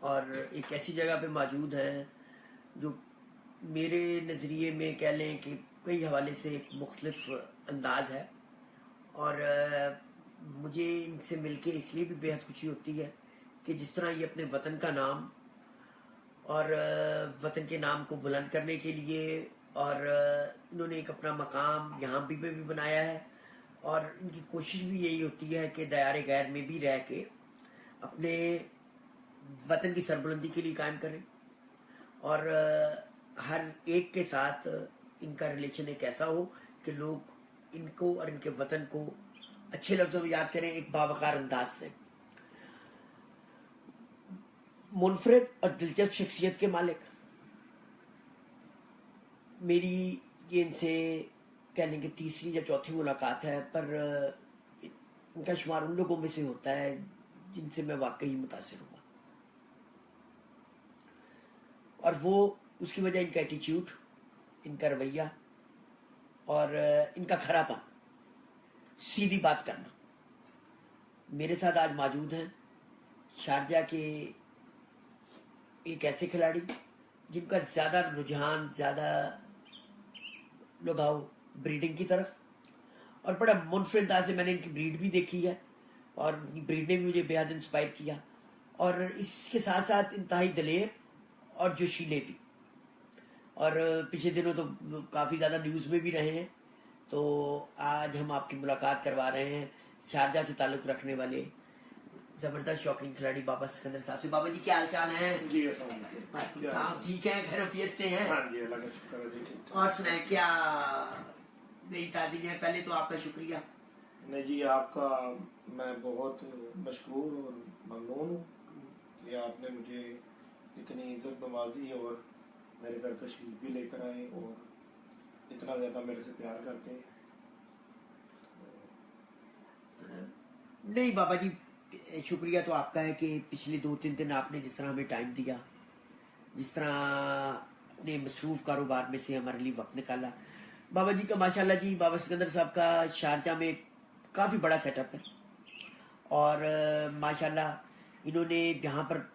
और एक ऐसी जगह पे मौजूद हैं जो मेरे नज़रिए में कह लें कि कई हवाले से एक मुख्तलिफ अंदाज है। और मुझे इनसे मिलके इसलिए भी बेहद खुशी होती है कि जिस तरह ये अपने वतन का नाम और वतन के नाम को बुलंद करने के लिए और इन्होंने एक अपना मकाम यहाँ भी बनाया है। और इनकी कोशिश भी यही होती है कि दायरे गैर में भी रह के अपने वतन की सरबुलंदी के लिए कायम करें। और हर एक के साथ इनका रिलेशन एक ऐसा हो कि लोग इनको और इनके वतन को अच्छे लफ्ज़ों में याद करें, एक बावकार अंदाज से। मुनफरिद और दिलचस्प शख्सियत के मालिक, मेरी ये इनसे कह लेंगे तीसरी या चौथी मुलाकात है, पर इनका शुमार उन लोगों में से होता है जिनसे मैं वाकई मुतासिर हुआ। और वो उसकी वजह इनका एटीट्यूड, इनका रवैया और इनका खरापन, सीधी बात करना। मेरे साथ आज मौजूद हैं शारजा के एक ऐसे खिलाड़ी जिनका ज़्यादा रुझान, ज़्यादा लगाव ब्रीडिंग की तरफ, और बड़ा मुनफरिद अंदाज से मैंने इनकी ब्रीड भी देखी है और इनकी ब्रीड ने भी मुझे बेहद इंस्पायर किया। और इसके साथ साथ इंतहाई दलेर और जोशीले भी। और पिछले दिनों तो काफ़ी ज़्यादा न्यूज़ में भी रहे हैं। तो आज हम आपकी मुलाकात करवा रहे हैं शारजा से ताल्लुक़ रखने वाले ज़बरदस्त शौकीन खिलाड़ी बाबा सिकंदर साहब से। बाबा जी क्या हाल चाल हैं? जी आप ठीक हैं, खैरियत से हैं? हाँ जी, अल्लाह का शुक्र है जी, ठीक। और सुनाए क्या नई ताज़ी है? पहले तो आपका शुक्रिया। नहीं जी, आपका मैं बहुत मशकूर और ममनून हूँ कि आपने मुझे इतनी इज्जत नवाजी और मेरे घर तशरीफ भी लेकर आए और इतना ज़्यादा मेरे से प्यार करते हैं। नहीं बाबा जी, शुक्रिया तो आपका है कि पिछले 2-3 दिन आपने जिस तरह हमें टाइम दिया, जिस तरह अपने मसरूफ़ कारोबार में से हमारे लिए वक्त निकाला। बाबा जी का माशाल्लाह जी, बाबा सिकंदर साहब का शारजा में काफ़ी बड़ा सेटअप है और माशाल्लाह इन्होंने यहाँ पर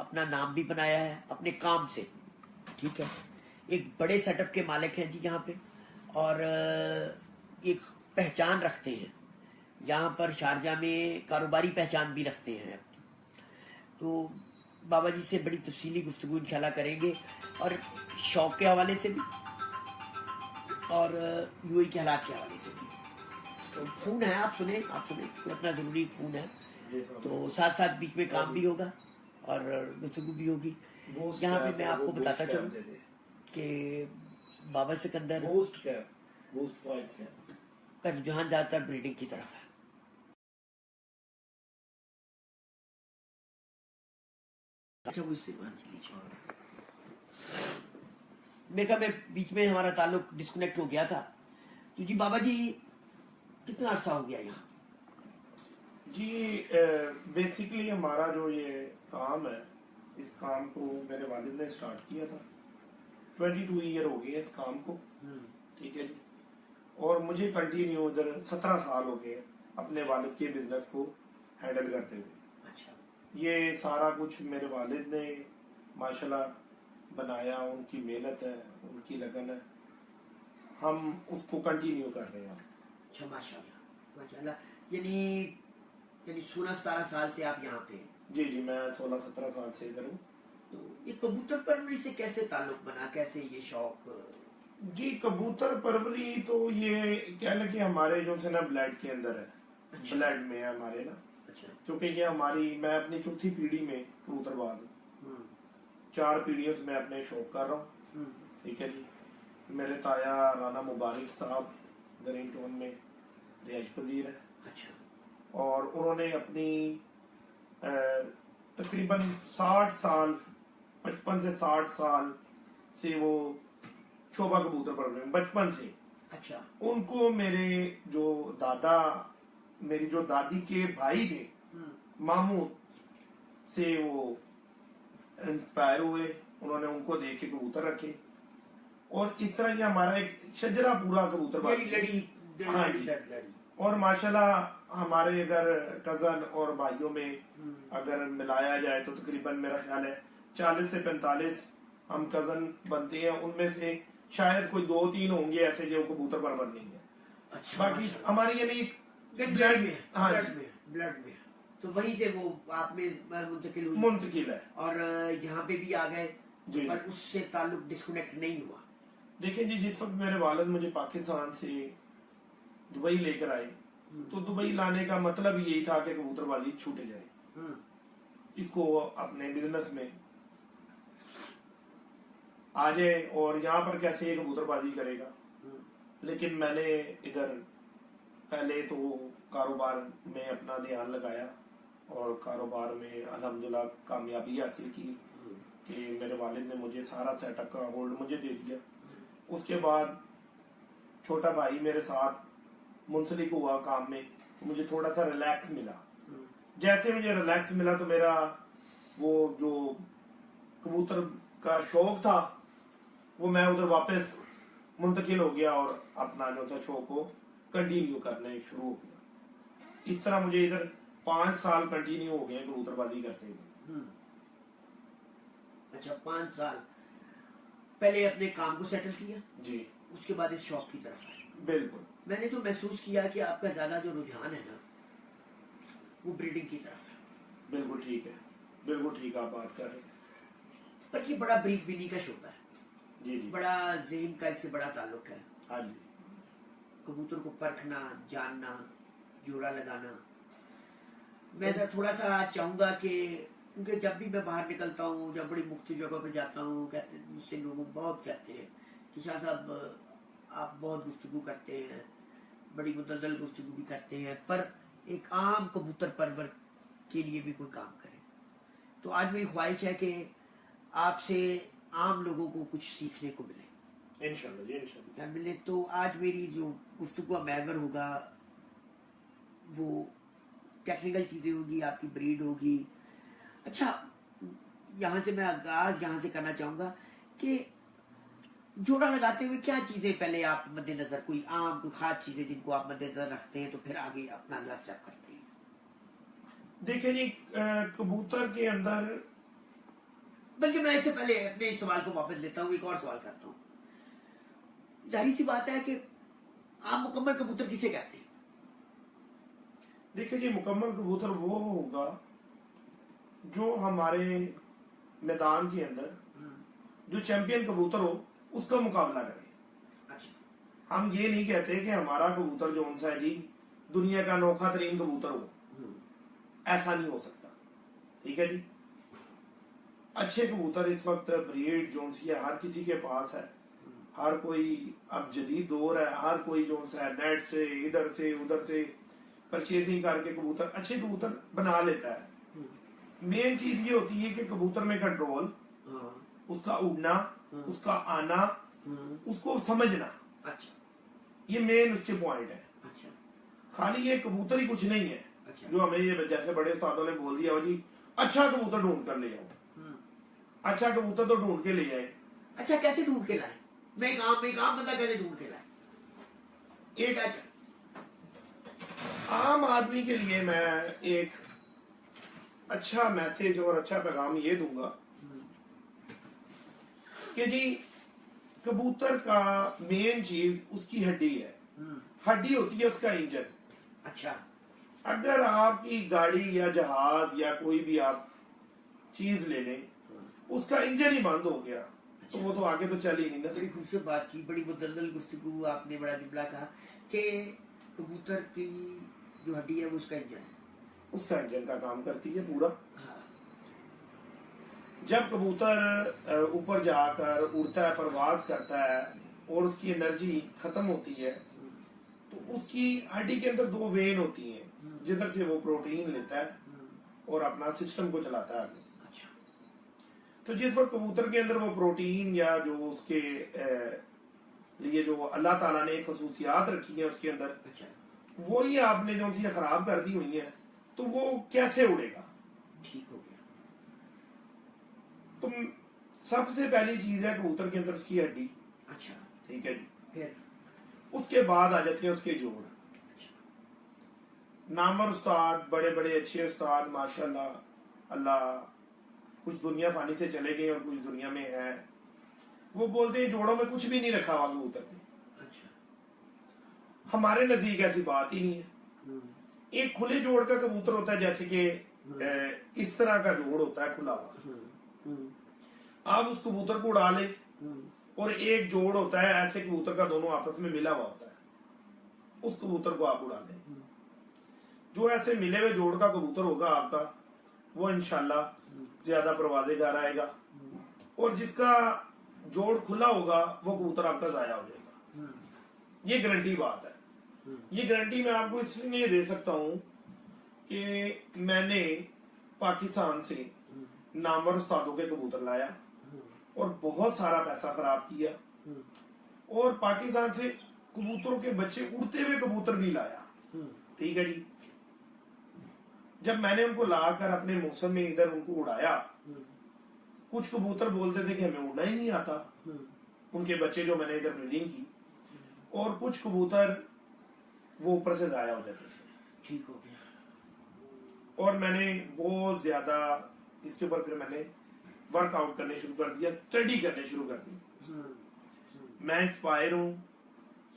अपना नाम भी बनाया है अपने काम से। ठीक है, एक बड़े सेटअप के मालिक हैं जी यहाँ पे और एक पहचान रखते हैं यहाँ पर शारजा में, कारोबारी पहचान भी रखते हैं। तो बाबा जी से बड़ी तफसीली गुफ्तगू इंशाल्लाह करेंगे और शौक के हवाले से भी और यूएई के हालात के हवाले से भी। तो फ़ोन है, आप सुने कोई अपना ज़रूरी फ़ोन है, तो साथ साथ बीच में काम भी होगा और गुफ्तगू भी होगी। यहाँ पे मैं आपको बताता चलूँ कि बाबा सिकंदर का रुझान ज़्यादातर ब्रीडिंग की तरफ है। अच्छा, वो इससे मेरे ख्याल में बीच में हमारा ताल्लुक डिस्कनेक्ट हो गया था। तो जी बाबा जी कितना अर्सा हो गया यहाँ? जी बेसिकली हमारा जो ये काम है, इस काम को मेरे वालिद ने स्टार्ट किया था। 22 ईयर हो गए इस काम को। ठीक है जी। और मुझे कंटिन्यू इधर 17 साल हो गए अपने वालिद के बिजनेस को हैंडल करते हुए। अच्छा, ये सारा कुछ मेरे वालिद ने माशाल्लाह बनाया, उनकी मेहनत है, उनकी लगन है, हम उसको कंटिन्यू कर रहे हैं। अच्छा, माशाल्लाह। यानी 16-17 साल से आप यहाँ पे? जी जी, मैं 16-17 साल से इधर हूँ। तो ये कबूतर परवरी से कैसे ताल्लुक बना, कैसे ये शौक? जी, कबूतर परवरी तो ये क्या लगे हमारे जो से ना ब्लड के अंदर है। अच्छा। ब्लड में है हमारे ना। अच्छा। क्योंकि ये हमारी, मैं अपनी चौथी पीढ़ी में कबूतरबाज हूँ। 4 पीढ़ियों से मैं अपने शौक कर रहा हूँ। ठीक है जी। मेरे ताया राना मुबारक साहब ग्रीनटोन में रिहाइश पजीर है। अच्छा। और उन्होंने अपनी तकरीबन 60 साल, 55 से 60 साल से वो शोभा कबूतर पढ़ रहे हैं बचपन से। अच्छा। उनको मेरे जो दादा, मेरी जो दादी के भाई थे मामू से वो इंस्पायर हुए, उन्होंने उनको देख के कबूतर रखे और इस तरह ये हमारा एक शजरा पूरा कबूतर लड़ी। हाँ जी। और माशाल्लाह हमारे अगर कजन और भाइयों में अगर मिलाया जाए तो तकरीबन मेरा ख्याल है 40 से 45 हम कजन बनते हैं। उनमें से शायद कोई 2-3 होंगे ऐसे जो कबूतर परवर नहीं है। अच्छा, बाकी हमारी यानी ब्लड में, हाँ ब्लड में तो वहीं से वो आप में मुंतकिल हुई मुंतकिल है और यहाँ पे भी आ गए जी। पर उससे ताल्लुक डिस्कनेक्ट नहीं हुआ। देखिए जी, जिस वक्त मेरे वालिद मुझे पाकिस्तान से दुबई लेकर आए तो दुबई लाने का मतलब यही था कि कबूतरबाजी छूट जाए, इसको अपने बिजनेस में आ जाए और यहाँ पर कैसे ये कबूतरबाजी करेगा। लेकिन मैंने इधर पहले तो कारोबार में अपना ध्यान लगाया और कारोबार में अल्हम्दुलिल्लाह कामयाबी हासिल की कि मेरे वालिद ने मुझे सारा सेटअप का होल्ड मुझे दे दिया। उसके बाद छोटा भाई मेरे साथ मुंसलिक हुआ काम में, तो मुझे थोड़ा सा रिलैक्स मिला। जैसे मुझे रिलैक्स मिला तो मेरा वो जो कबूतर का शौक था वो मैं उधर वापस मुंतकिल हो गया और अपना जो था शौक को कंटिन्यू करने शुरू हो गया। इस तरह मुझे इधर 5 साल कंटिन्यू हो गए कबूतरबाजी करते हुए। अच्छा, 5 साल पहले अपने काम को सेटल किया जी, उसके बाद इस शौक की तरफ आए। बिल्कुल। मैंने तो महसूस किया कि आपका ज्यादा जो रुझान है ना वो ब्रीडिंग की तरफ है। बिल्कुल ठीक है, बिल्कुल ठीक आप बात कर रहे हैं। पर ये बड़ा ब्रीक बिनी का शोबा है जी जी, बड़ा ज़हन का इससे बड़ा ताल्लुक है। हाँ जी, कबूतर को परखना, जानना, जोड़ा लगाना। मैं सर थोड़ा सा चाहूंगा कि क्योंकि जब भी मैं बाहर निकलता हूँ, जब बड़ी मुख्तलिफ जगहों पे जाता हूँ, कहते मुझसे लोग बहुत कहते हैं कि शाह साहब आप बहुत गुफ्तगू करते हैं, बड़ी मुतदल गुफ्तगू भी करते हैं, पर एक आम कबूतर परवर के लिए भी कोई काम करें। तो आज मेरी ख्वाहिश है कि आपसे आम लोगों को कुछ सीखने को मिले, इंशाल्लाह जी, इंशाल्लाह मिले। तो आज मेरी जो गुफ्तगू का महवर होगा वो टेक्निकल चीज़ें होगी, आपकी ब्रीड होगी। अच्छा, यहाँ से मैं आगाज यहाँ से करना चाहूँगा कि जोड़ा लगाते हुए क्या चीज़ें पहले आप मद्देनजर, कोई आम कोई खास चीज़ें जिनको आप मद्देनजर रखते हैं तो फिर आगे अपना अगला स्टेप करते हैं। देखिए जी, कबूतर के अंदर बल्कि मैं इससे पहले अपने इस सवाल को वापस लेता हूँ, एक और सवाल करता हूँ। जाहिर सी बात है कि आप मुकम्मल कबूतर किसे कहते हैं? देखिए जी, मुकम्मल कबूतर वो होगा जो हमारे मैदान के अंदर जो चैंपियन कबूतर हो उसका मुकाबला करे। अच्छा, हम ये नहीं कहते कि हमारा कबूतर जो सा है जी दुनिया का अनोखा तरीन कबूतर हो, ऐसा नहीं हो सकता। ठीक है जी, अच्छे कबूतर इस वक्त ब्रीड जो सी है हर किसी के पास है। हर कोई, अब जदीद दौर है, हर कोई जो सा है नेट से इधर से उधर से परचेजिंग करके कबूतर अच्छे कबूतर बना लेता है। मेन चीज ये होती है कि कबूतर में कंट्रोल, उसका उड़ना, उसका आना, उसको समझना। अच्छा, ये मेन उसके पॉइंट है। अच्छा, खाली ये कबूतर ही कुछ नहीं है। अच्छा, जो हमें ये जैसे बड़े उस्तादों ने बोल दिया जी अच्छा कबूतर ढूंढ कर ले आओ, अच्छा कबूतर तो ढूंढ के ले आए। अच्छा, कैसे ढूंढ के लाए? मैं एक आम बंदा कैसे ढूंढ के लाए? एक आम आदमी के लिए मैं एक अच्छा मैसेज और अच्छा पैगाम ये दूंगा कि जी कबूतर का मेन चीज उसकी हड्डी है। हड्डी होती है उसका इंजन। अच्छा, अगर आपकी गाड़ी या जहाज या कोई भी आप चीज ले लें, उसका इंजन ही बंद हो गया तो वो तो आगे तो चल ही नहीं ना। बड़ी खूबसूरत बात की, बड़ी मुद्दल गुफ्तगू, आपने बड़ा जुमला कहा कि कबूतर की जो हड्डी है वो उसका इंजन है। उसका इंजन का काम करती है पूरा। हाँ। जब कबूतर ऊपर जाकर उड़ता है, परवाज करता है और उसकी एनर्जी खत्म होती है तो उसकी हड्डी के अंदर 2 वेन होती हैं जिधर से वो प्रोटीन लेता है और अपना सिस्टम को चलाता है आगे। अच्छा, तो जिस वक्त कबूतर के अंदर वो प्रोटीन या जो उसके लिए जो अल्लाह ताला ने खसूसियात रखी है उसके अंदर, अच्छा, वो ही आपने जो सी खराब कर दी हुई है तो वो कैसे उड़ेगा? ठीक हो गया। तो सबसे पहली चीज है कबूतर के अंदर उसकी हड्डी। अच्छा, ठीक है जी। फिर उसके बाद आ जाते हैं उसके जोड़। अच्छा, नामवर उस्ताद, बड़े बड़े अच्छे उस्ताद माशाल्लाह, अल्लाह, कुछ दुनिया फानी से चले गए और कुछ दुनिया में है, वो बोलते हैं जोड़ों में कुछ भी नहीं रखा हुआ कबूतर में। अच्छा। हमारे नजदीक ऐसी बात ही नहीं है। एक खुले जोड़ का कबूतर होता है, जैसे कि इस तरह का जोड़ होता है खुला हुआ, आप उस कबूतर को उड़ा ले, और एक जोड़ होता है ऐसे कबूतर का, दोनों आपस में मिला हुआ होता है, उस कबूतर को आप उड़ा लें। जो ऐसे मिले हुए जोड़ का कबूतर होगा आपका, वो इंशाल्लाह ज्यादा परवाज़ेगार आएगा, और जिसका जोड़ खुला होगा वो कबूतर आपका जाया हो जाएगा। ये गारंटी बात है। ये गारंटी मैं आपको इसलिए दे सकता हूं कि मैंने पाकिस्तान से नामवर उस्तादों के कबूतर लाया और बहुत सारा पैसा खराब किया, और पाकिस्तान से कबूतरों के बच्चे, उड़ते हुए कबूतर भी लाया। ठीक है जी। जब मैंने उनको लाकर अपने मौसम में इधर उनको उड़ाया, कुछ कबूतर बोलते थे कि हमें उड़ना ही नहीं आता, उनके बच्चे जो मैंने इधर ब्रीडिंग की, और कुछ कबूतर वो ऊपर से जाया हो जाते थे। ठीक हो गया। और मैंने बहुत ज्यादा इसके ऊपर फिर मैंने वर्कआउट करने शुरू कर दिया, स्टडी करने शुरू कर दी। मैं इंस्पायर हूँ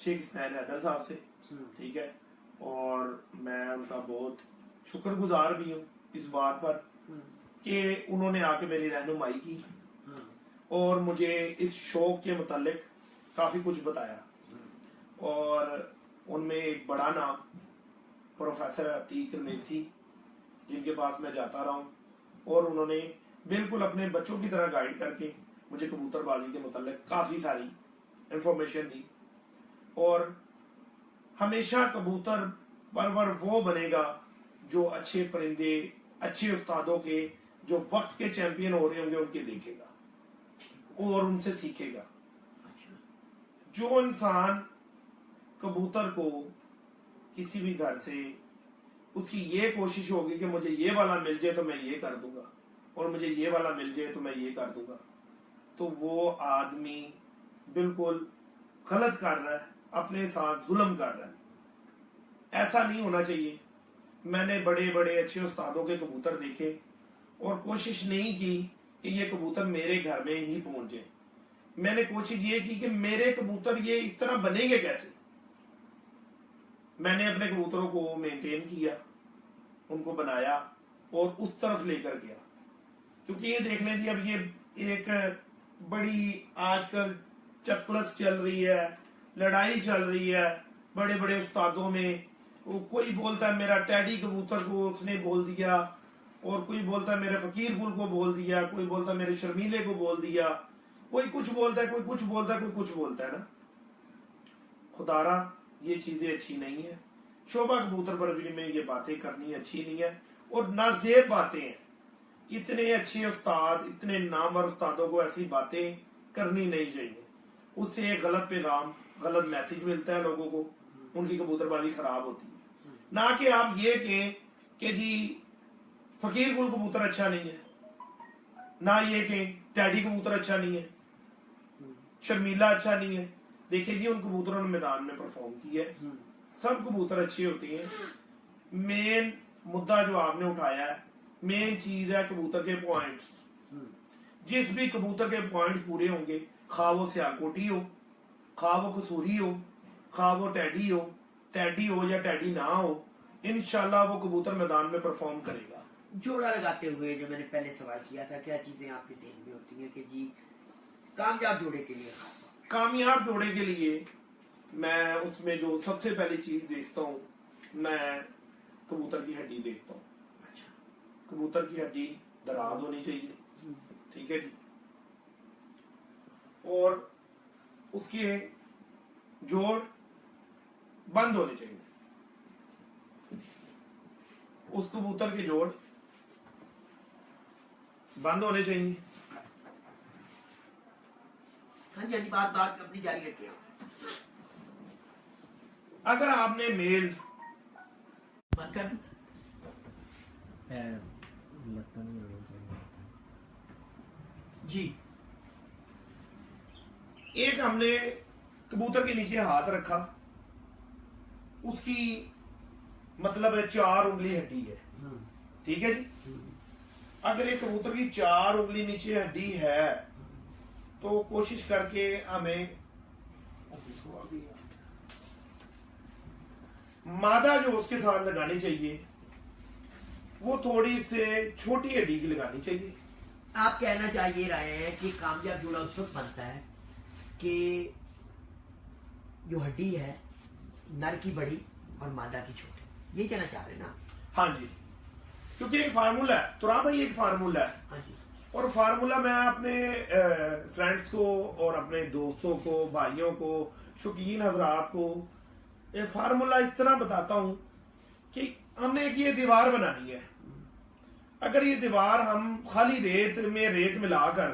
शेख इस्माइल हैदर साहब से, ठीक है, और मैं उनका बहुत शुक्रगुजार भी हूँ इस बात पर कि उन्होंने आके मेरी रहनुमाई की और मुझे इस शौक के मुतालिक काफी कुछ बताया। और उनमें एक बड़ा नाम प्रोफेसर अतीक रमेसी, जिनके पास मैं जाता रहा हूँ, और उन्होंने बिल्कुल अपने बच्चों की तरह गाइड करके मुझे कबूतरबाजी के मुतालिक काफी सारी इंफॉर्मेशन दी। और हमेशा कबूतर परवर वो बनेगा जो अच्छे परिंदे, अच्छे उस्तादों के, जो वक्त के चैंपियन हो रहे होंगे उनके देखेगा और उनसे सीखेगा। जो इंसान कबूतर को किसी भी घर से, उसकी ये कोशिश होगी कि मुझे ये वाला मिल जाए तो मैं ये कर दूंगा, और मुझे ये वाला मिल जाए तो मैं ये कर दूंगा, तो वो आदमी बिल्कुल गलत कर रहा है, अपने साथ जुल्म कर रहा है। ऐसा नहीं होना चाहिए। मैंने बड़े बड़े अच्छे उस्तादों के कबूतर देखे और कोशिश नहीं की कि ये कबूतर मेरे घर में ही पहुंचे। मैंने कोशिश ये की कि मेरे कबूतर ये इस तरह बनेंगे कैसे। मैंने अपने कबूतरों को मेंटेन किया, उनको बनाया और उस तरफ लेकर गया। क्योंकि ये देख लें जी, अब ये एक बड़ी आजकल चपलस चल रही है, लड़ाई चल रही है बड़े बड़े उस्तादों में। कोई बोलता है मेरा टैडी कबूतर को उसने बोल दिया, और कोई बोलता है मेरे फकीर गुल को बोल दिया, कोई बोलता है मेरे शर्मीले को बोल दिया, कोई कुछ बोलता है, कोई कुछ बोलता है, कोई कुछ बोलता है ना। खुदारा ये चीजें अच्छी नहीं है। शोभा कबूतर परवरी में ये बातें करनी अच्छी नहीं है, और नाजेब बातें हैं। इतने अच्छे उस्ताद, इतने नामवर उस्तादों को ऐसी बातें करनी नहीं चाहिए। उससे एक गलत पैगाम, गलत मैसेज मिलता है लोगों को, उनकी कबूतरबाजी खराब होती है। ना कि आप ये कहें कि जी फकीर गुल कबूतर अच्छा नहीं है, ना ये कहें टैडी कबूतर अच्छा नहीं है, शर्मीला अच्छा नहीं है। देखिए जी, उन कबूतरों ने मैदान में परफॉर्म किया है, सब कबूतर अच्छी होती हैं। मेन मुद्दा जो आपने उठाया है, मेन चीज है कबूतर के पॉइंट्स। जिस भी कबूतर के पॉइंट्स पूरे होंगे, खा वो सियालकोटी हो, खा वो कसूरी हो, खा वो टैडी हो या टैडी ना हो, इंशाल्लाह वो कबूतर मैदान में परफॉर्म करेगा। जोड़ा लगाते हुए जो मैंने पहले सवाल किया था, क्या चीजें आपके जहन में होती हैं कि जी कामयाब जोड़े के लिए, कामयाब जोड़े के लिए मैं उसमें जो सबसे पहली चीज देखता हूँ, मैं कबूतर की हड्डी देखता हूँ। अच्छा। कबूतर की हड्डी दराज होनी चाहिए, ठीक है जी, और उसके जोड़ बंद होने चाहिए। उस कबूतर के जोड़ बंद होने चाहिए। हाँ जी, बात अपनी जारी रखिए। अगर आपने मेल बात कर दी जी, एक हमने कबूतर के नीचे हाथ रखा, उसकी मतलब है 4 उंगली हड्डी है, ठीक है जी। अगर एक कबूतर की 4 उंगली नीचे हड्डी है तो कोशिश करके हमें मादा जो उसके साथ लगानी चाहिए वो थोड़ी से छोटी हड्डी की लगानी चाहिए। आप कहना चाहिए रहे हैं कि कामयाब जोड़ा उस वक्त बनता है कि जो हड्डी है नर की बड़ी और मादा की छोटी, ये कहना चाह रहे हैं ना? हाँ जी, क्योंकि एक फार्मूला है तुराब भाई, एक फार्मूला है। हाँ जी। और फार्मूला मैं अपने फ्रेंड्स को और अपने दोस्तों को, भाइयों को, शौकीन हजरात को ये फार्मूला इस तरह बताता हूं कि हमने एक ये दीवार बनानी है। अगर ये दीवार हम खाली रेत में रेत मिलाकर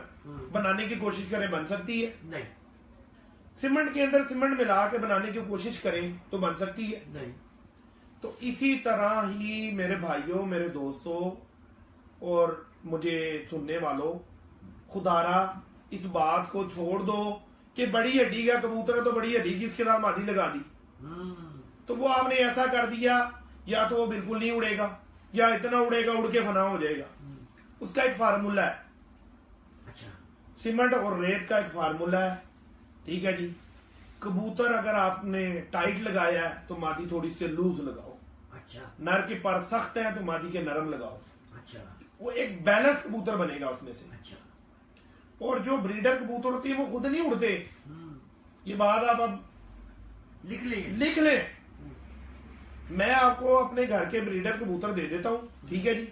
बनाने की कोशिश करें, बन सकती है? नहीं। सीमेंट के अंदर सीमेंट मिला के बनाने की कोशिश करें तो बन सकती है? नहीं। तो इसी तरह ही मेरे भाइयों, मेरे दोस्तों और मुझे सुनने वालों, खुदारा इस बात को छोड़ दो कि बड़ी हड्डी का कबूतर है तो बड़ी हड्डी की उसके साथ मादी लगा दी, तो वो आपने ऐसा कर दिया, या तो वो बिल्कुल नहीं उड़ेगा या इतना उड़ेगा उड़ के फना हो जाएगा। उसका एक फार्मूला है। अच्छा। सीमेंट और रेत का एक फार्मूला है, ठीक है जी। कबूतर अगर आपने टाइट लगाया है तो मादी थोड़ी सी लूज लगाओ। अच्छा। नर के पर सख्त है तो मादी के नरम लगाओ। अच्छा। वो एक बैलेंस कबूतर बनेगा उसमें से। अच्छा। और जो ब्रीडर कबूतर होते हैं वो खुद नहीं उड़ते, ये बात आप अब लिख लें। मैं आपको अपने घर के ब्रीडर कबूतर दे देता हूं, ठीक है जी,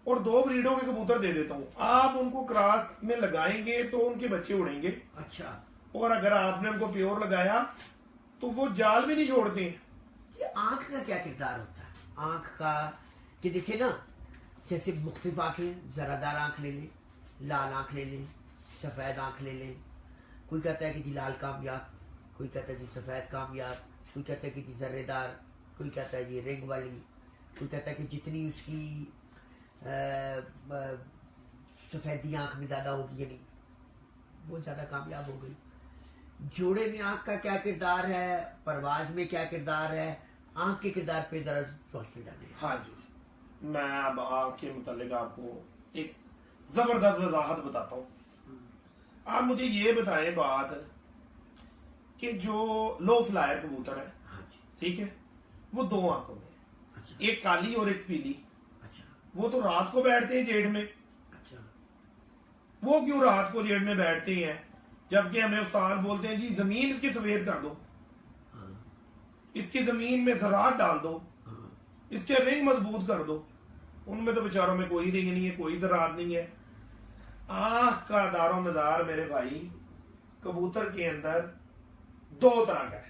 और 2 ब्रीडों के कबूतर दे देता हूं। आप उनको क्रॉस में लगाएंगे तो उनके बच्चे उड़ेंगे। अच्छा। और अगर आपने उनको प्योर लगाया तो वो जाल भी नहीं छोड़ते हैं। ये आंख का क्या किरदार होता है? आंख का कि देखिए ना, जैसे मुख्तलिफ आंखें, जरादार आंख ले लें, लाल आंख ले लें, सफेद आंख ले लें। कोई कहता है कि जी लाल कामयाब, कोई कहता है कि सफेद कामयाब, कोई कहता है कि जी जर्रेदार, कोई कहता है जी रिंग वाली, कोई कहता है कि जितनी उसकी सफेदी आंख में ज्यादा होगी यानी वो ज्यादा कामयाब हो गई। जोड़े में आंख का क्या किरदार है, परवाज में क्या किरदार है, आंख के किरदार पे जरा रोशनी डालें। हाँ जी, मैं अब आंख के मुतालिक आपको एक जबरदस्त वजाहत बताता हूँ। आप मुझे ये बताएं बात कि जो लो फ्लायर कबूतर है, हाँ जी, ठीक है, वो 2 आंखों में, अच्छा, एक काली और एक पीली। अच्छा, वो तो रात को बैठते हैं जेड में। अच्छा, वो क्यों रात को जेड में बैठते हैं, जबकि हमें उस्ताद बोलते हैं जी जमीन इसकी सफेद कर दो, हाँ, इसकी जमीन में ज़रात डाल दो, हाँ, इसके रिंग मजबूत कर दो। उनमें तो बेचारों में कोई रिंग नहीं है, कोई ज़रात नहीं है। आंख का दारो मदार मेरे भाई कबूतर के अंदर 2 तरह का है।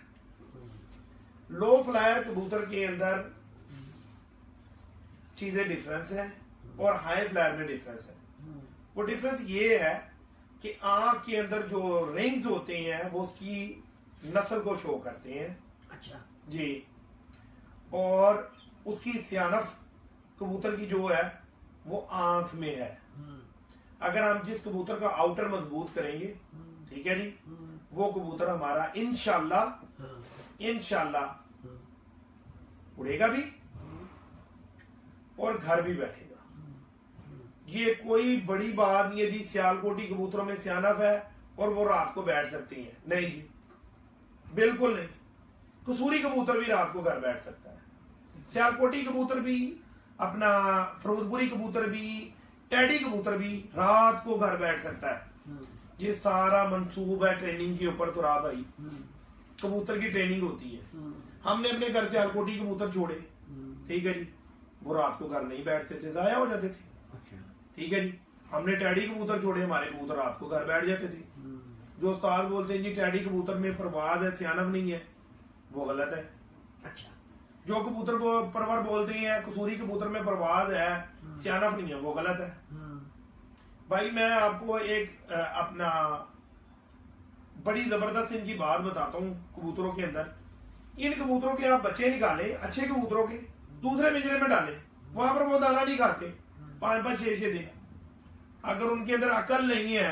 लो फ्लायर कबूतर के अंदर चीजें डिफरेंस है और हाई फ्लायर में डिफरेंस है। वो डिफरेंस ये है कि आंख के अंदर जो रिंग्स होते हैं वो उसकी नस्ल को शो करते हैं। अच्छा जी, और उसकी सियानफ कबूतर की जो है वो आंख में है। अगर हम जिस कबूतर का आउटर मजबूत करेंगे, ठीक है जी, वो कबूतर हमारा इंशाल्लाह उड़ेगा भी और घर भी बैठेगा। ये कोई बड़ी बात नहीं है जी सियालकोटी कबूतरों में सियानफ है और वो रात को बैठ सकती हैं, नहीं जी, बिल्कुल नहीं। कसूरी कबूतर भी रात को घर बैठ सकता है, सियालकोटी कबूतर भी, अपना फिरोजपुरी कबूतर भी, टैडी कबूतर भी रात को घर बैठ सकता है। ये सारा मंसूब है ट्रेनिंग के ऊपर। तो भाई कबूतर की ट्रेनिंग होती है। हमने अपने घर से सियालकोटी कबूतर छोड़े, ठीक है जी, वो रात को घर नहीं बैठते थे, जाया हो जाते थे। ठीक है जी, हमने टैडी कबूतर छोड़े, हमारे कबूतर रात को घर बैठ जाते थे। जो उस्ताद बोलते हैं जी टैडी कबूतर में परवाज है, सियानफ नहीं है, वो गलत है। अच्छा, जो कबूतर को परवर बोलते हैं कसूरी कबूतर में परवाज है, सियानफ नहीं है, वो गलत है। भाई मैं आपको एक अपना बड़ी जबरदस्त इनकी बात बताता हूँ। कबूतरों के अंदर इन कबूतरों के आप बच्चे निकाले अच्छे कबूतरों के, दूसरे पिंजरे में डाले, वहां पर वो दाना नहीं खाते 5-5, 6-6 दिन। अगर उनके अंदर अकल नहीं है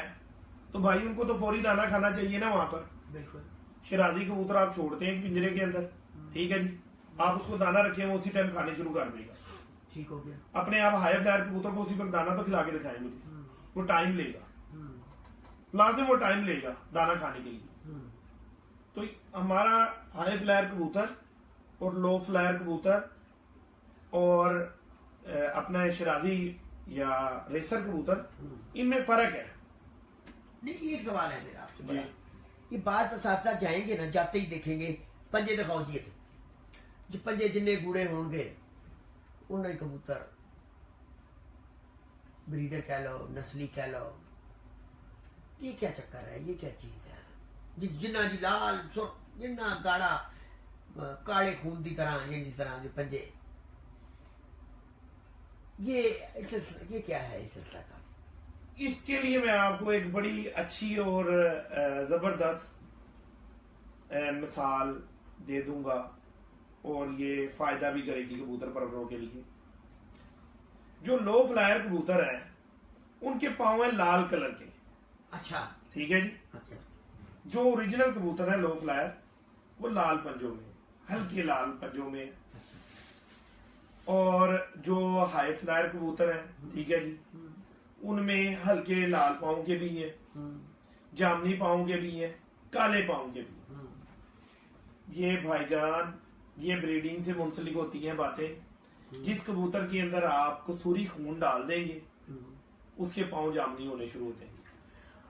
तो भाई उनको तो फौरी दाना खाना चाहिए ना वहां पर। बिल्कुल। शिराजी कबूतर आप छोड़ते हैं पिंजरे के अंदर, ठीक है जी, आप उसको दाना रखें वो उसी टाइम खाने शुरू कर देगा। ठीक हो गया। अपने आप हाई फ्लायर कबूतर को उसी वक्त दाना तो खिला के दिखाएं मुझे, वो टाइम लेगा, लाजिम वो टाइम लेगा दाना खाने के लिए। तो हमारा हाई फ्लायर कबूतर और लो फ्लायर कबूतर और अपना शिराजी या रेसर कबूतर, इनमें फर्क है। नहीं, एक सवाल है मेरा आपसे बड़ा, ये बात साथ साथ जाएंगे ना, जाते ही देखेंगे पंजे दिखाओ जी, जो पंजे जिन्ने गुड़े होंगे उन्हें कबूतर ब्रीडर कह लो, नस्ली कह लो, ये क्या चक्कर है, ये क्या चीज है जिन्ना जी लाल सुर जिन्ना गाढ़ा काले खून की तरह, ये जिस तरह जो पंजे, ये क्या है इस सिलसिला का? इसके लिए मैं आपको एक बड़ी अच्छी और जबरदस्त मिसाल दे दूंगा और ये फायदा भी करेगी कबूतर परवरों के लिए। जो लो फ्लायर कबूतर हैं उनके पांव है लाल कलर के। अच्छा, ठीक है जी। अच्छा। जो ओरिजिनल कबूतर है लो फ्लायर, वो लाल पंजों में, हल्के लाल पंजों में। और जो हाई फ्लायर कबूतर है, ठीक है जी, उनमें हल्के लाल पाँव के भी हैं, जामनी पाँव के भी हैं, काले पाँव के भी। ये भाईजान, ये ब्रीडिंग से मुंसलिक होती हैं बातें। जिस कबूतर के अंदर आप कसूरी खून डाल देंगे उसके पाँव जामनी होने शुरू हो जाएंगे।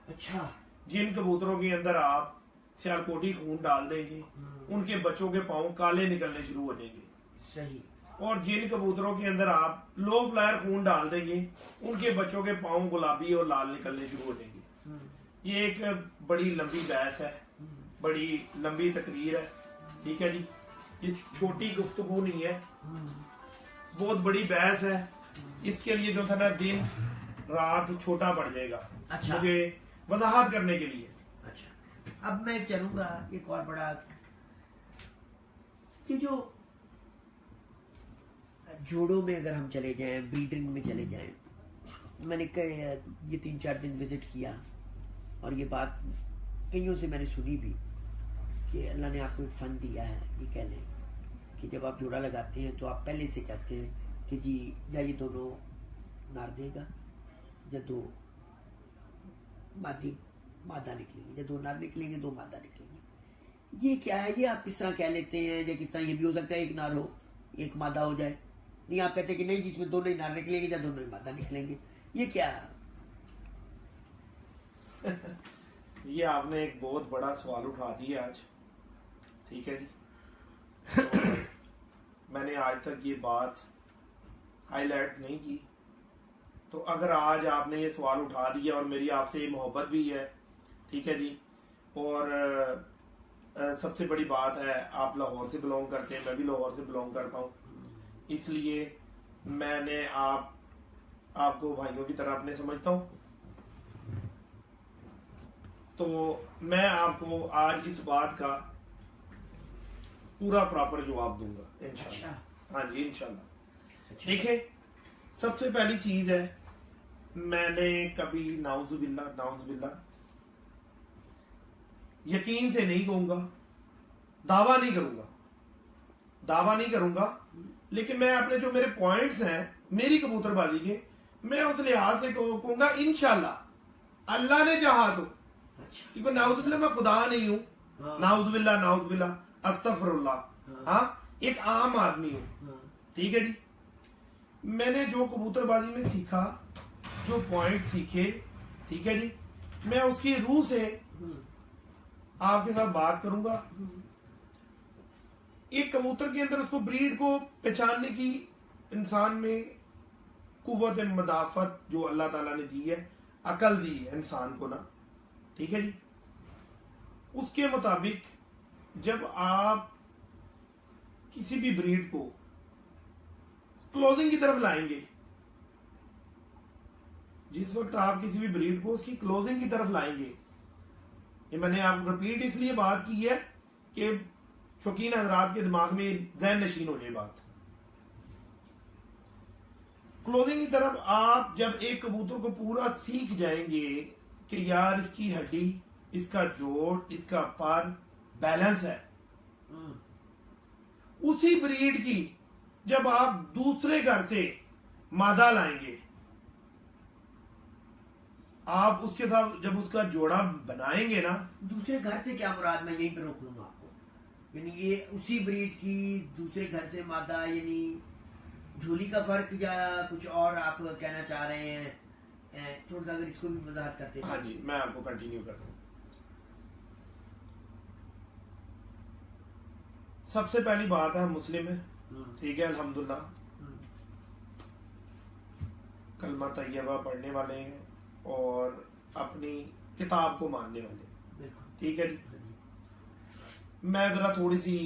अच्छा। जिन कबूतरों के अंदर आप सियालकोटी खून डाल देंगे उनके बच्चों के पाँव काले निकलने शुरू हो जाएंगे। सही। और जिन कबूतरों के अंदर आप लो फ्लायर खून डाल देंगे उनके बच्चों के पाँव गुलाबी और लाल निकलने शुरू हो जाएंगे। ये एक बड़ी लंबी बहस है, बड़ी लंबी तकरीर है, ठीक है जी। ये छोटी गुफ्तगू नहीं है, बहुत बड़ी बहस है। इसके लिए जो था ना दिन रात छोटा पड़ जाएगा। अच्छा। मुझे वजाहत करने के लिए। अच्छा, अब मैं चलूंगा एक और बड़ा, ये जो जोड़ों में अगर हम चले जाएं, ब्रीडिंग में चले जाएं, मैंने ये 3-4 दिन विजिट किया और ये बात कईयों से मैंने सुनी भी कि अल्लाह ने आपको एक फन दिया है, ये कह लें कि जब आप जोड़ा लगाते हैं तो आप पहले से कहते हैं कि जी या ये दोनों नार देगा या दो मादा निकलेंगे, या दो नार निकलेंगे दो मादा निकलेंगे। ये क्या है, ये आप किस तरह कह लेते हैं? या किस तरह ये भी हो सकता है एक नार हो एक मादा हो जाए? नहीं, आप कहते हैं कि नहीं जिसमें दोनों ही नार निकलेंगे या दोनों ही मादा निकलेंगे। ये क्या है? ये आपने एक बहुत बड़ा सवाल उठा दिया आज, ठीक है जी। तो मैंने आज तक ये बात हाईलाइट नहीं की, तो अगर आज आपने ये सवाल उठा दिया और मेरी आपसे मोहब्बत भी है, ठीक है जी, और सबसे बड़ी बात है आप लाहौर से बिलोंग करते हैं, मैं भी लाहौर से बिलोंग करता हूँ, इसलिए मैंने आपको भाइयों की तरह अपने समझता हूँ। तो मैं आपको आज इस बात का पूरा प्रॉपर जवाब दूंगा इंशाल्लाह। अच्छा। हाँ जी, इंशाल्लाह। देखिए, सबसे पहली चीज है, मैंने कभी नाउजुबिल्ला यकीन से नहीं कहूंगा, दावा नहीं करूंगा, लेकिन मैं अपने जो मेरे पॉइंट्स हैं मेरी कबूतरबाजी के, मैं उस लिहाज से कहूंगा इंशाल्लाह अल्लाह ने चाहा तो। क्योंकि नाउजुबिल्ला मैं खुदा नहीं हूँ, नाउजुबिल्ला अस्तगफिरुल्लाह, हाँ, एक आम आदमी हूँ, ठीक है जी। मैंने जो कबूतरबाजी में सीखा, जो पॉइंट सीखे, ठीक है जी, मैं उसकी रूह से आपके साथ बात करूंगा। एक कबूतर के अंदर उसको ब्रीड को पहचानने की इंसान में कुव्वत मदाफत जो अल्लाह ताला ने दी है, अकल दी है इंसान को ना, ठीक है जी। उसके मुताबिक जब आप किसी भी ब्रीड को क्लोजिंग की तरफ लाएंगे, जिस वक्त आप किसी भी ब्रीड को उसकी क्लोजिंग की तरफ लाएंगे, ये मैंने आप रिपीट इसलिए बात की है कि शौकीन हजरात के दिमाग में ज़हन नशीन हो जाए बात। क्लोजिंग की तरफ आप जब एक कबूतर को पूरा सीख जाएंगे कि यार इसकी हड्डी, इसका जोड़, इसका पर बैलेंस है, उसी ब्रीड की जब आप दूसरे घर से मादा लाएंगे, आप उसके साथ जब उसका जोड़ा बनाएंगे ना, दूसरे घर से क्या मुराद, मैं यहीं पे रोक लूंगा आपको, यानी ये उसी ब्रीड की दूसरे घर से मादा, यानी झोली का फर्क या कुछ और आप कहना चाह रहे हैं? थोड़ा सा अगर इसको भी वजाहत करते हैं। हाँ जी, मैं आपको कंटिन्यू करता हूं। सबसे पहली बात है, हम मुस्लिम है, ठीक है, अल्हम्दुलिल्लाह, कलमा तैयबा पढ़ने वाले हैं और अपनी किताब को मानने वाले हैं, ठीक है जी। मैं जरा थोड़ी सी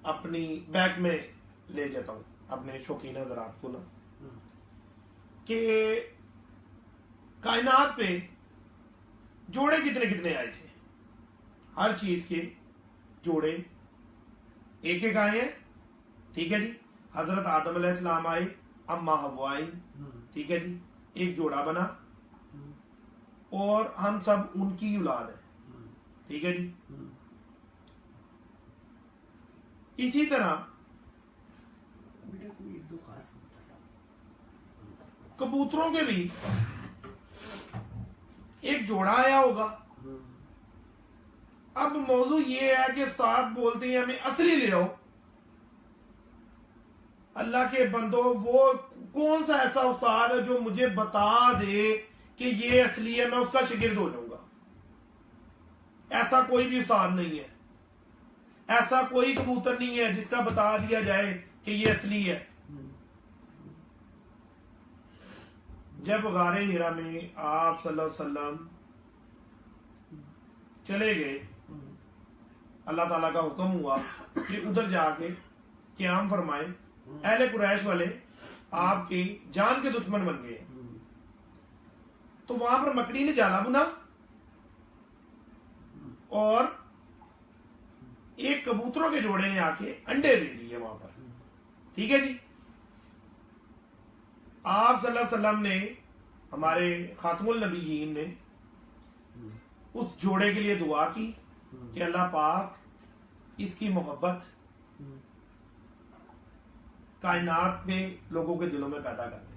अपनी बैक में ले जाता हूं अपने शौकीन हजरात को ना, कि कायनात पे जोड़े कितने कितने आए थे, हर चीज के जोड़े एक एक आए हैं, ठीक है जी। हजरत आदम अलैहिस्सलाम आए, अम्मा हव्वा आई, ठीक है जी, एक जोड़ा बना और हम सब उनकी औलाद है, ठीक है जी। इसी तरह बेटा कोई एक दो खास कबूतरों के भी एक जोड़ा आया होगा। अब मौजू ये है कि उस्ताद बोलते हैं हमें असली ले आओ। अल्लाह के बंदो, वो कौन सा ऐसा उस्ताद है जो मुझे बता दे कि ये असली है, मैं उसका शिगिर्द हो जाऊंगा? ऐसा कोई भी उस्ताद नहीं है, ऐसा कोई कबूतर नहीं है जिसका बता दिया जाए कि ये असली है। जब गारे हिरा में आप सल्लल्लाहु अलैहि वसल्लम चले गए, अल्लाह ताला का हुक्म हुआ कि उधर जाके क़याम फरमाए, अहले कुरैश वाले आपकी जान के दुश्मन बन गए, तो वहां पर मकड़ी ने जाला बुना और एक कबूतरों के जोड़े ने आके अंडे दे दिए वहां पर, ठीक है जी। आप सल्लल्लाहु अलैहि वसल्लम ने, हमारे खातमुल नबीयीन ने उस जोड़े के लिए दुआ की कि अल्लाह पाक इसकी मोहब्बत कायनात में लोगों के दिलों में पैदा कर दे,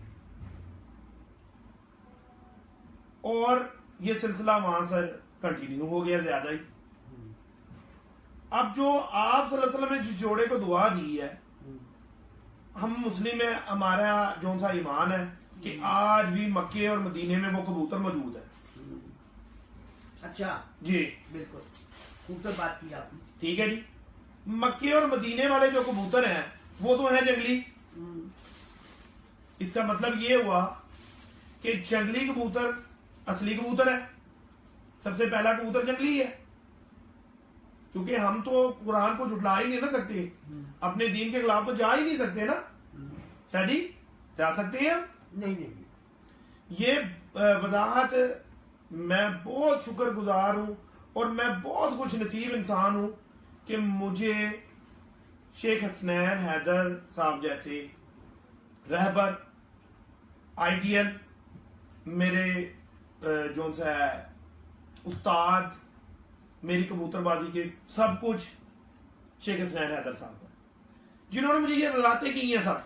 और ये सिलसिला वहां से कंटिन्यू हो गया ज्यादा ही। अब जो आप सल्लल्लाहु अलैहि वसल्लम ने जिस जोड़े को दुआ दी है, हम मुस्लिम है, हमारा जो सा ईमान है कि आज भी मक्के और मदीने में वो कबूतर मौजूद है। अच्छा जी बिल्कुल, खूबसूरत बात की आपने, ठीक है जी। मक्के और मदीने वाले जो कबूतर हैं वो तो हैं जंगली। इसका मतलब ये हुआ कि जंगली कबूतर असली कबूतर है, सबसे पहला कबूतर जंगली है, क्योंकि हम तो कुरान को झुटला ही नहीं ना सकते, अपने दीन के खिलाफ तो जा ही नहीं सकते ना। शाह जी, जा सकते हैं हम? नहीं। ये वजाहत, मैं बहुत शुक्रगुजार हूं और मैं बहुत खुश नसीब इंसान हूं कि मुझे शेख हसनैन हैदर साहब जैसे रहबर, आइडियल, मेरे जो सा है उस्ताद, मेरी कबूतरबाजी के सब कुछ शेख हसनैन हैदर साहब है, जिन्होंने मुझे ये वजाहतें की हैं सब।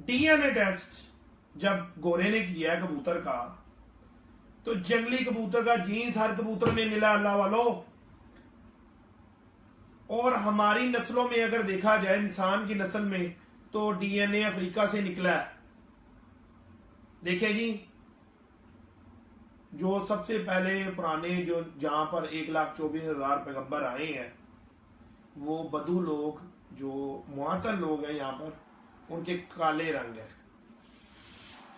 डीएनए टेस्ट जब गोरे ने किया है कबूतर का, तो जंगली कबूतर का जीन्स हर कबूतर में मिला अल्लाह वालों, और हमारी नस्लों में अगर देखा जाए, इंसान की नस्ल में, तो डीएनए अफ्रीका से निकला है। देखिए जी, जो सबसे पहले पुराने जो जहां पर 1,24,000 पैगंबर आए हैं, वो बदू लोग, जो मुआतल लोग हैं यहाँ पर, उनके काले रंग है,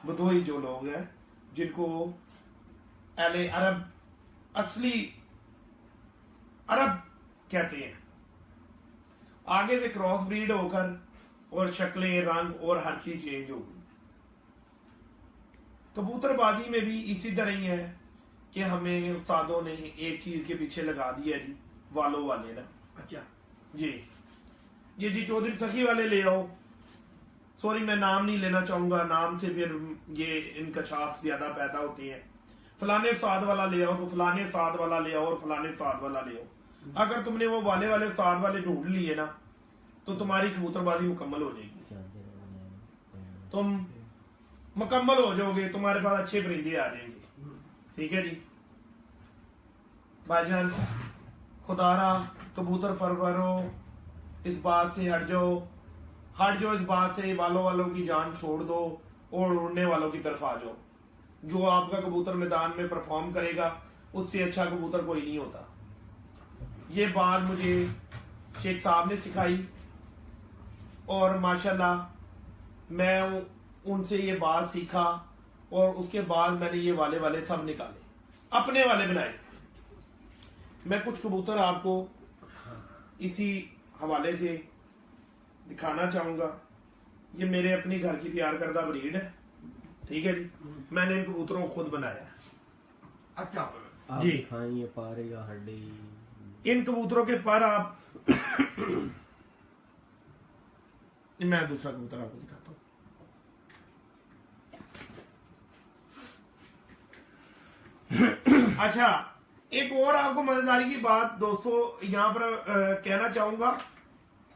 बदोई जो लोग हैं, जिनको अहले अरब, असली अरब कहते हैं। आगे से क्रॉस ब्रीड होकर और शक्लें, रंग और हर चीज चेंज हो गई। कबूतरबाजी में भी इसी तरह ही है कि हमें उस्तादों ने एक चीज के पीछे लगा दिया जी, वालों वाले ना। अच्छा जी, ये जी चौधरी सखी वाले ले आओ, सॉरी मैं नाम नहीं लेना चाहूंगा, नाम से फिर ये इनकशाफ ज्यादा पैदा होते हैं। फलाने उस्ताद वाला ले आओ, तो फलाने उस्ताद वाला ले आओ, और फलाने उस्ताद वाला ले आओ। अगर तुमने वो वाले वाले उस्ताद वाले ढूंढ लिए ना तो तुम्हारी कबूतरबाजी मुकम्मल हो जाएगी, तुम मुकम्मल हो जाओगे, तुम्हारे पास अच्छे परिंदे आ जाएंगे। ठीक है जी भाईजान, खुदारा कबूतर परवरो, इस बात से हट जाओ इस बात से, वालों की जान छोड़ दो और उड़ने वालों की तरफ आ जाओ। जो आपका कबूतर मैदान में परफॉर्म करेगा उससे अच्छा कबूतर कोई नहीं होता। ये बात मुझे शेख साहब ने सिखाई और माशाल्लाह मैं उनसे ये बात सीखा और उसके बाद मैंने ये वाले सब निकाले, अपने वाले बनाए। मैं कुछ कबूतर आपको इसी हवाले से दिखाना चाहूंगा। ये मेरे अपनी घर की तैयार करदा ब्रीड है। ठीक है जी, मैंने इन कबूतरों को खुद बनाया। अच्छा जी हाँ, ये पर या हड्डी, इन कबूतरों के पर आप मैं दूसरा कबूतर आपको दिखाता हूं। अच्छा, एक और आपको मजेदारी की बात दोस्तों यहां पर कहना चाहूंगा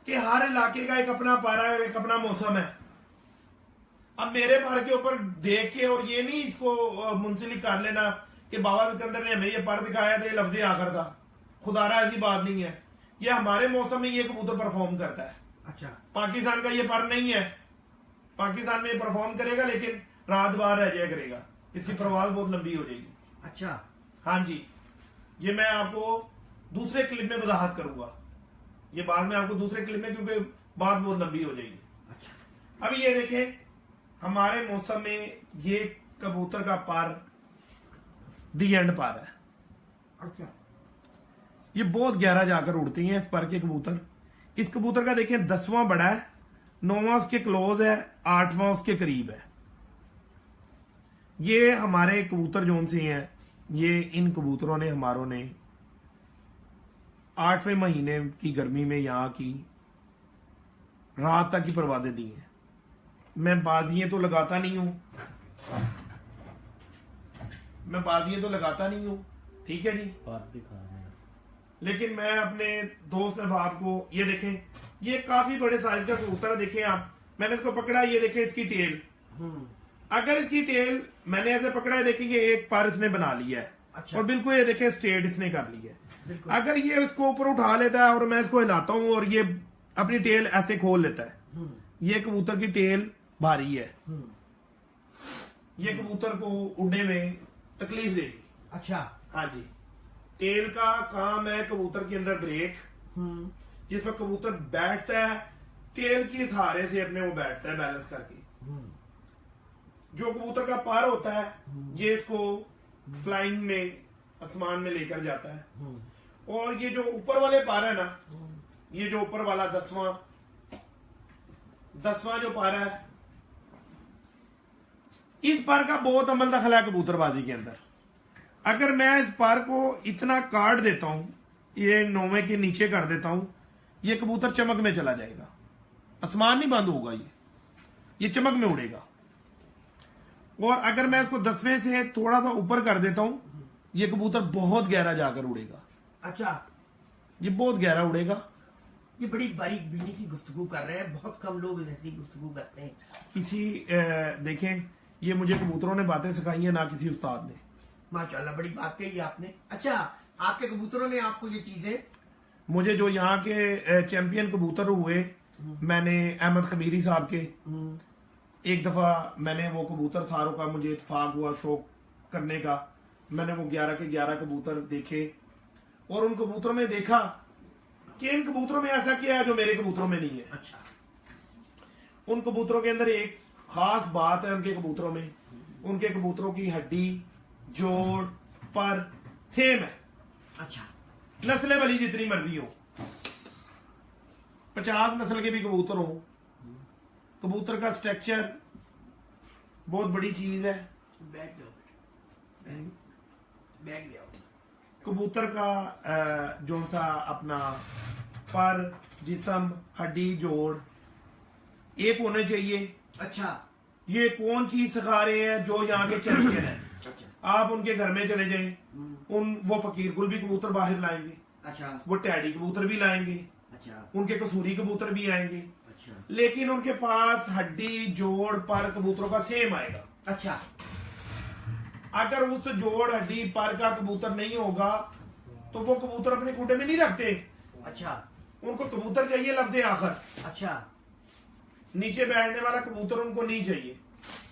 कि हर इलाके का एक अपना पारा और एक अपना मौसम है। अब मेरे पर के ऊपर देख के और ये नहीं इसको मुंसलिक कर लेना कि बाबा सिकंदर ने हमें ये पर दिखाया था, ये लफ्ज़ आखिर था। खुदारा ऐसी बात नहीं है, ये हमारे मौसम में ये कबूतर परफॉर्म करता है। अच्छा, पाकिस्तान का ये पर नहीं है, पाकिस्तान में ये परफॉर्म करेगा लेकिन रात बाहर रह जाया करेगा, इसकी प्रवास बहुत लंबी हो जाएगी। अच्छा, हाँ जी, ये मैं आपको दूसरे क्लिप में वजाहत करूंगा, ये बाद में आपको दूसरे क्लिप में, क्योंकि बात बहुत लंबी हो जाएगी। अच्छा, अभी ये देखें हमारे मौसम में ये कबूतर का पर दी एंड पर है। अच्छा, ये बहुत गहरा जाकर उड़ती हैं इस पर के कबूतर। इस कबूतर का देखें 10वां बड़ा है, 9वां उसके क्लोज है, 8वां उसके करीब है। ये हमारे कबूतर जोन से हैं, ये इन कबूतरों ने हमारों ने 8वें महीने की गर्मी में यहाँ की रात तक की परवादें दी हैं। मैं बाजियां तो लगाता नहीं हूं, ठीक है जी, पर दिखा रहे हैं। लेकिन मैं अपने दोस्त अहबाब को, ये देखें ये काफी बड़े साइज का कबूतर है। देखें आप, मैंने इसको पकड़ा, ये देखें इसकी टेल, अगर इसकी टेल मैंने ऐसे पकड़ा है, देखेंगे एक पर इसने बना लिया है। अच्छा। और बिल्कुल ये देखें स्ट्रेट इसने कर लिया है। बिल्कुल। अगर ये इसको ऊपर उठा लेता है और मैं इसको हिलाता हूं और ये अपनी टेल ऐसे खोल लेता है, ये कबूतर की टेल भारी है, ये कबूतर को उड़ने में तकलीफ देगी। अच्छा, हाँ जी, टेल का काम है कबूतर के अंदर ब्रेक, जिस वक्त कबूतर बैठता है टेल के सहारे से अपने वो बैठता है बैलेंस करके। जो कबूतर का पर होता है ये इसको फ्लाइंग में आसमान में लेकर जाता है। और ये जो ऊपर वाले पर है ना, ये जो ऊपर वाला 10वां जो पर है, इस पर का बहुत अमल दखल है कबूतरबाजी के अंदर। अगर मैं इस पर को इतना काट देता हूं, ये 9वें के नीचे कर देता हूं, ये कबूतर चमक में चला जाएगा, आसमान नहीं बंद होगा, ये चमक में उड़ेगा। और अगर मैं इसको 10वें से थोड़ा सा ऊपर कर देता हूं, ये कबूतर बहुत गहरा जाकर उड़ेगा। अच्छा, ये बहुत गहरा उड़ेगा। ये बड़ी बारीक बीनी की गुफ्तगू कर रहे हैं, बहुत कम लोग ऐसी गुफ्तगू करते हैं। देखें ये मुझे कबूतरों ने बातें सिखाई हैं, ना किसी उस्ताद ने। माशाल्लाह, बड़ी बात कही आपने। अच्छा, आपके कबूतरों ने आपको ये चीजें, मुझे जो यहाँ के चैंपियन कबूतर हुए, मैंने अहमद खमीरी साहब के एक दफा मैंने वो कबूतर सारों का मुझे इत्फाक हुआ शौक करने का, मैंने वो 11 के 11 कबूतर देखे और उन कबूतरों में देखा कि इन कबूतरों में ऐसा क्या है जो मेरे कबूतरों में नहीं है। अच्छा, उन कबूतरों के अंदर एक खास बात है, उनके कबूतरों में, उनके कबूतरों की हड्डी जोड़ पर सेम है। अच्छा, नस्लें भली जितनी मर्जी हो, 50 नस्ल के भी कबूतर हो, कबूतर का स्ट्रक्चर बहुत बड़ी चीज है। बैग दो, बैग ले आओ। कबूतर का जो सा अपना पर, जिस्म, हड्डी, जोड़ एक होने चाहिए। अच्छा, ये कौन चीज सिखा रहे हैं जो यहाँ के चैंपियन है। अच्छा, आप उनके घर में चले जाएं, वो फकीर कुल भी कबूतर बाहर लाएंगे। अच्छा वो टैडी कबूतर भी लाएंगे, अच्छा उनके कसूरी कबूतर भी आएंगे, अच्छा लेकिन उनके पास हड्डी जोड़ पर कबूतरों का सेम आएगा। अच्छा अगर उस जोड़ हड्डी पर का कबूतर नहीं होगा तो वो कबूतर अपने खूंटे में नहीं रखते। अच्छा उनको कबूतर चाहिए लफ्ज़ आखिर। अच्छा नीचे बैठने वाला कबूतर उनको नहीं चाहिए,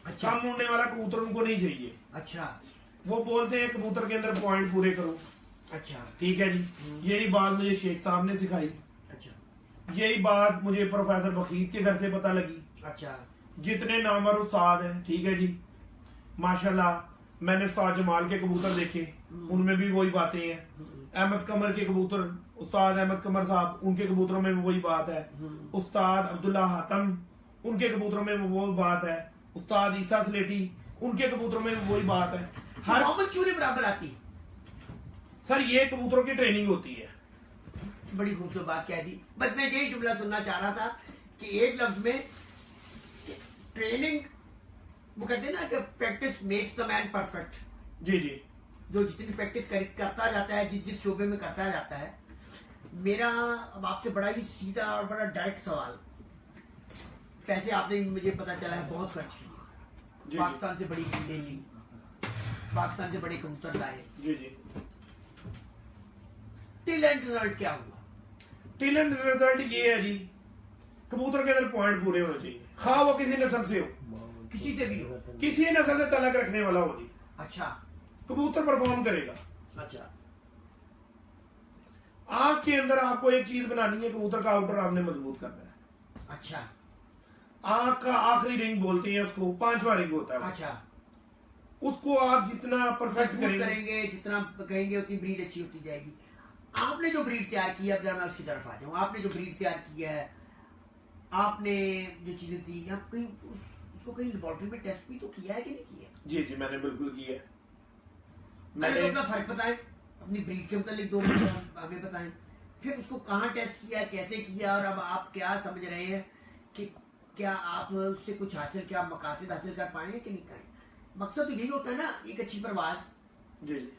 अच्छा कम उड़ने वाला कबूतर उनको नहीं चाहिए। अच्छा वो बोलते हैं कबूतर के अंदर पॉइंट पूरे करो। अच्छा ठीक है जी, यही बात मुझे शेख साहब ने सिखाई, अच्छा यही बात मुझे प्रोफेसर बखीत के घर से पता लगी। अच्छा जितने नामवर उस्ताद हैं, ठीक है जी, माशाल्लाह, मैंने उस्ताद जमाल के कबूतर देखे, उनमें भी वही बातें हैं। अहमद कमर के कबूतर, उस्ताद अहमद कमर साहब, उनके कबूतरों में वही बात है। उस्ताद अब्दुल्ला हातम, उनके कबूतरों में वो बात है। उस्ताद ईसा सलेटी, उनके कबूतरों में वही बात है। हर मोहम्मद क्यों नहीं बराबर आती? सर ये कबूतरों की ट्रेनिंग होती है। बड़ी खूबसूरत बात कह दी। बस मैं यही जुमला सुनना चाह रहा था कि एक लफ्ज में ट्रेनिंग, वो कहते हैं ना कि practice makes the man perfect. जी जी जो जितनी प्रैक्टिस करता जाता है, जिस जिस शोबे में करता जाता है। मेरा अब आपसे बड़ा ही सीधा और बड़ा डायरेक्ट सवाल, पैसे आपने मुझे पता चला है बहुत खर्च किए, जी। पाकिस्तान से बड़ी चीजें ली, पाकिस्तान से बड़े कबूतर लाए, जी जी टिल एंड रिजल्ट क्या हुआ? टिल एंड रिजल्ट ये है जी, कबूतर के अंदर पॉइंट पूरे होने चाहिए, खा वो किसी नस्ल से हो, किसी से भी हो। किसी नस्ल से तलक रखने वाला हो जी, अच्छा कबूतर परफॉर्म करेगा। अच्छा आंख के अंदर आपको एक चीज बनानी है, कबूतर का आउटर आपने मजबूत करना है। अच्छा आंख का आखिरी रिंग बोलते हैं उसको, 5वां रिंग होता है वो। अच्छा उसको आप जितना परफेक्ट मजबूत करेंगे, करेंगे, जितना कहेंगे उतनी ब्रीड अच्छी होती जाएगी। आपने जो ब्रीड तैयार की है, अब जरा मैं उसकी तरफ आ जाऊं, आपने जो ब्रीड तैयार की है, आपने जो चीजें थी, आप कहीं उसको कहीं लेबोरेटरी में टेस्ट भी तो किया है कि नहीं किया? जी जी मैंने बिल्कुल किया है। मैंने तो मैंने अपना फर्क बताएं, अपनी ब्रीड के मतलब 2 मिनट हमें बताएं, फिर उसको कहाँ टेस्ट किया, कैसे किया, और अब आप क्या समझ रहे हैं कि क्या आप उससे कुछ हासिल, क्या मकासद हासिल कर पाए कि नहीं पाए? मकसद तो यही होता है ना, एक अच्छी परवाज, जी जी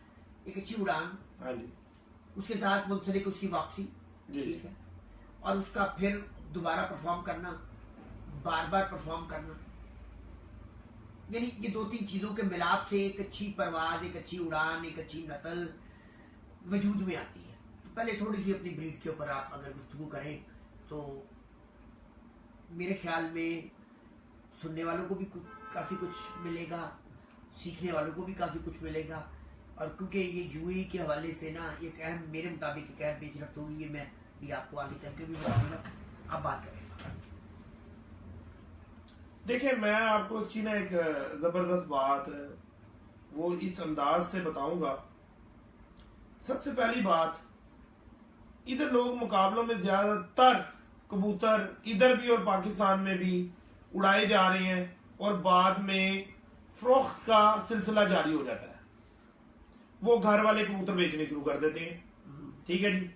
एक अच्छी उड़ान, हाँ जी उसके साथ मुंसलिक उसकी वापसी, जी। ठीक है, और उसका फिर दोबारा परफॉर्म करना, बार बार परफॉर्म करना, यानी ये 2-3 चीजों के मिलाप से एक अच्छी परवाज, एक अच्छी उड़ान, एक अच्छी नस्ल वजूद में आती है। तो पहले थोड़ी सी अपनी ब्रीड के ऊपर आप अगर गुफ्तगू करें तो मेरे ख्याल में सुनने वालों को भी काफी कुछ मिलेगा, सीखने वालों को भी काफी कुछ मिलेगा, और क्योंकि ये यूएई के हवाले से ना एक अहम, मेरे मुताबिक एक अहम पेशरफ्त होगी, ये मैं भी आपको आगे चल के भी बताऊंगा। अब बात करें। देखिए, मैं आपको इसकी ना एक जबरदस्त बात वो इस अंदाज से बताऊंगा। सबसे पहली बात, इधर लोग मुकाबलों में ज्यादातर कबूतर इधर भी और पाकिस्तान में भी उड़ाए जा रहे हैं और बाद में फरोख्त का सिलसिला जारी हो जाता है। वो घर वाले कबूतर बेचने शुरू कर देते हैं। ठीक है जी,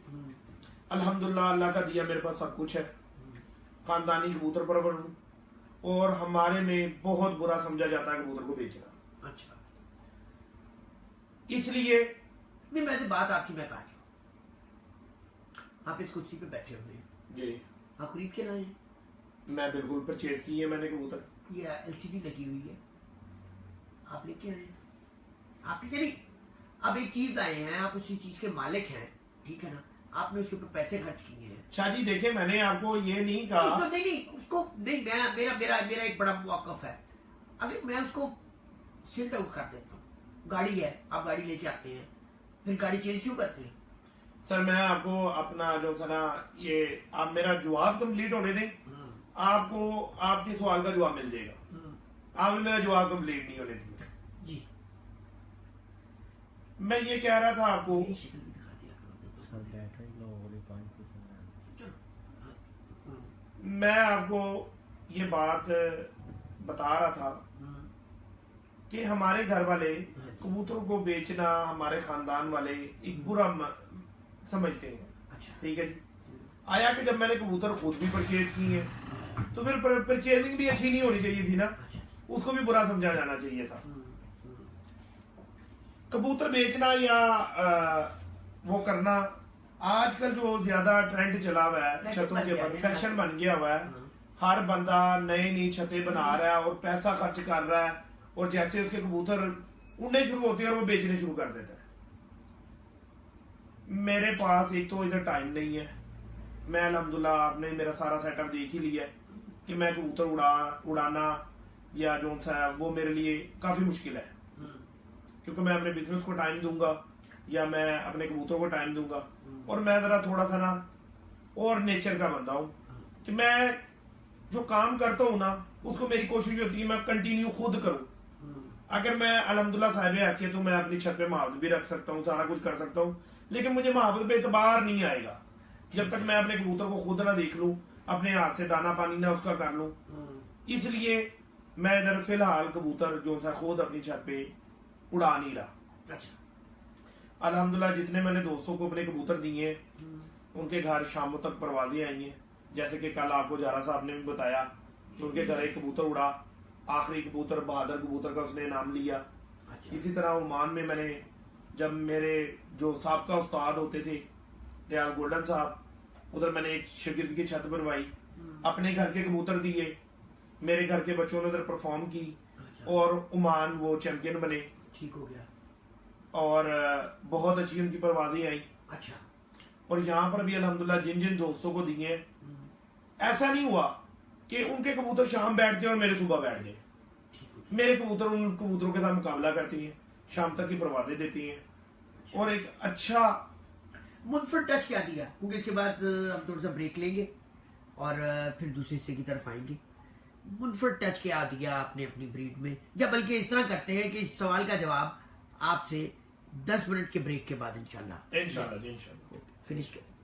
अल्हम्दुलिल्लाह अल्लाह का दिया मेरे पास सब कुछ है, खानदानी कबूतर परवर हूं, और हमारे में बहुत बुरा समझा जाता है कबूतर को बेचना। अच्छा, इसलिए नहीं वैसे बात आपकी मैं काट रहा हूं, आप इस कुर्सी पे बैठे हुए हैं, जी आप खरीद के लाए हैं, मैं बिल्कुल परचेज की है मैंने कबूतर। ये एलसीडी लगी हुई है, आप लेके आए हैं, आप लेके नहीं, आप एक चीज लाए हैं, आप उसी चीज के मालिक हैं, ठीक है ना, आपने उसके ऊपर पैसे खर्च किए हैं। शाह जी देखिए, मैंने आपको ये नहीं कहा, नहीं उसको नहीं, मैं मेरा एक बड़ा मौकफ है, अगर मैं उसको सिल्ट आउट कर देता हूँ, गाड़ी है, आप गाड़ी लेके आते हैं, फिर गाड़ी चेंज क्यों करते हैं? सर मैं आपको अपना जो सना ये आप मेरा जवाब कंप्लीट होने दें, आपको आपके सवाल का जवाब मिल जाएगा। आपने मेरा जवाब कंप्लीट नहीं होने दिया जी। मैं ये कह रहा था आपको, ये शक्ल भी दिखा दिया करो। सर बैटरी लो हो रही 5%। चलो। मैं आपको ये बात बता रहा था कि हमारे घर वाले कबूतरों को बेचना हमारे खानदान वाले एक बुरा समझते हैं। अच्छा, ठीक है जी, आया कि जब मैंने कबूतर खुद भी परचेज की है तो फिर परचेजिंग भी अच्छी नहीं होनी चाहिए थी ना, अच्छा। उसको भी बुरा समझा जाना चाहिए था। कबूतर बेचना या वो करना आजकल जो ज्यादा ट्रेंड चला हुआ है फैशन छतों बन के गया ऊपर, है, फैशन बन गया हुआ है। हाँ। हर बंदा नई नई छतें बना रहा है और पैसा खर्च कर रहा है, और जैसे उसके कबूतर उड़ने शुरू होते हैं और वो बेचने शुरू कर देता है। मेरे पास एक तो इधर टाइम नहीं है, मैं अल्हम्दुलिल्लाह आपने मेरा सारा सेटअप देख ही लिया है कि मैं कबूतर उड़ाना या जो सा है वो मेरे लिए काफी मुश्किल है, क्योंकि मैं अपने बिजनेस को टाइम दूंगा या मैं अपने कबूतरों को टाइम दूंगा। और मैं जरा थोड़ा सा ना और नेचर का बंदा हूँ कि मैं जो काम करता हूँ ना उसको मेरी कोशिश होती है मैं कंटिन्यू खुद करूँ। अगर मैं अल्हम्दुलिल्लाह साहिब हैसियत हूँ, मैं अपनी छत पे मुहावत भी रख सकता हूँ, सारा कुछ कर सकता हूँ, लेकिन मुझे मुहावत पे एतबार नहीं आएगा जब तक मैं अपने कबूतर को खुद ना देख लूँ, अपने हाथ से दाना पानी ना उसका कर लूँ। इसलिए मैं इधर फिलहाल कबूतर जो सा खुद अपनी छत पे उड़ा नहीं रहा। अच्छा। अल्हम्दुलिल्लाह जितने मैंने दोस्तों को अपने कबूतर दिए उनके घर शामों तक परवाजें आई हैं। जैसे कि कल आपको जारा साहब ने भी बताया कि उनके घर एक कबूतर उड़ा, आखिरी कबूतर बहादुर कबूतर का उसने नाम लिया। अच्छा। इसी तरह ओमान में मैंने जब मेरे जो साहबका उस्ताद होते थे रियाज गोल्डन साहब, उधर मैंने एक शागिर्द की छत बनवाई, अपने घर के कबूतर दिए, मेरे घर के बच्चों ने उधर परफॉर्म की और ओमान वो चैंपियन बने, ठीक हो गया। और बहुत अच्छी उनकी परवाजें आई। अच्छा। और यहाँ पर भी अल्हम्दुलिल्लाह जिन जिन दोस्तों को दिए हैं, ऐसा नहीं हुआ कि उनके कबूतर शाम बैठ जाए और मेरे सुबह बैठ जाए। ठीक हो गया। मेरे कबूतर उन कबूतरों के साथ मुकाबला करती हैं, शाम तक की परवादें देती हैं, और एक अच्छा मुनफरद टच क्या दिया, क्योंकि इसके बाद हम थोड़ा सा ब्रेक लेंगे और फिर दूसरे हिस्से की तरफ आएंगे। मुनफरद टच क्या दिया आपने अपनी ब्रीड में, या बल्कि इस तरह करते हैं कि इस सवाल का जवाब आपसे 10 मिनट के ब्रेक के बाद इंशाल्लाह इंशाल्लाह फिनिश करें।